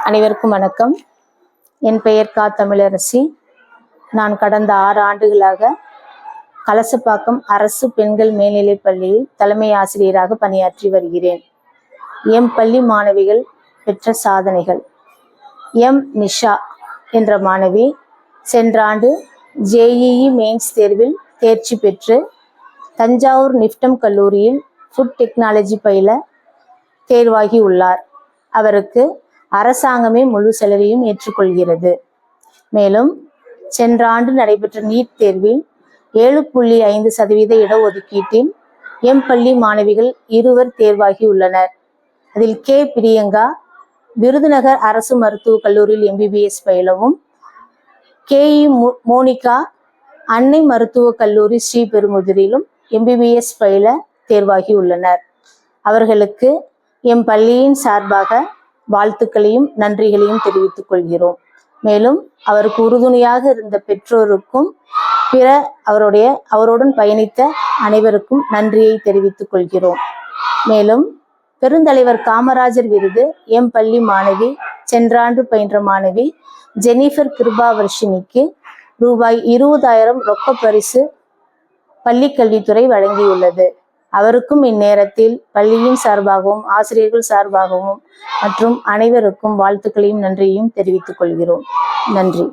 அனைவருக்கும் வணக்கம். என் பெயர் கா தமிழரசி. நான் கடந்த 6 ஆண்டுகளாக கலசப்பாக்கம் அரசு பெண்கள் மேல்நிலைப் பள்ளியில் தலைமை ஆசிரியராக பணியாற்றி வருகிறேன். எம் பள்ளி மாணவிகள் பெற்ற சாதனைகள். எம் நிஷா என்ற மாணவி சென்ற ஆண்டு JEE மெயின்ஸ் தேர்வில் தேர்ச்சி பெற்று தஞ்சாவூர் நிப்டம் கல்லூரியில் ஃபுட் டெக்னாலஜி பயில தேர்வாகி உள்ளார். அவருக்கு அரசாங்கமே முழு செலவையும் ஏற்றுக்கொள்கிறது. மேலும் சென்ற ஆண்டு நடைபெற்ற நீட் தேர்வில் 7.5% இடஒதுக்கீட்டில் எம் பள்ளி மாணவிகள் 2 தேர்வாகி உள்ளனர். அதில் கே பிரியங்கா விருதுநகர் அரசு மருத்துவக் கல்லூரியில் MBBS பயிலவும், KE மோனிகா அன்னை மருத்துவக் கல்லூரி ஸ்ரீபெரும்புதூரிலும் MBBS பயில தேர்வாகி உள்ளனர். அவர்களுக்கு எம் பள்ளியின் சார்பாக வாழ்த்துக்களையும் நன்றிகளையும் தெரிவித்துக் கொள்கிறோம். மேலும் அவருக்கு உறுதுணையாக இருந்த பெற்றோருக்கும் பிற அவருடன் பயணித்த அனைவருக்கும் நன்றியை தெரிவித்துக் கொள்கிறோம். மேலும் பெருந்தலைவர் காமராஜர் விருது எம் பள்ளி மாணவி சென்ற ஆண்டு பயின்ற மாணவி ஜெனிஃபர் கிருபாவர்ஷினிக்கு ரூபாய் 20,000 ரொக்க பரிசு பள்ளிக்கல்வித்துறை வழங்கியுள்ளது. அவருக்கும் இந்நேரத்தில் பள்ளியின் சார்பாகவும் ஆசிரியர்கள் சார்பாகவும் மற்றும் அனைவருக்கும் வாழ்த்துக்களையும் நன்றியையும் தெரிவித்துக் கொள்கிறோம். நன்றி.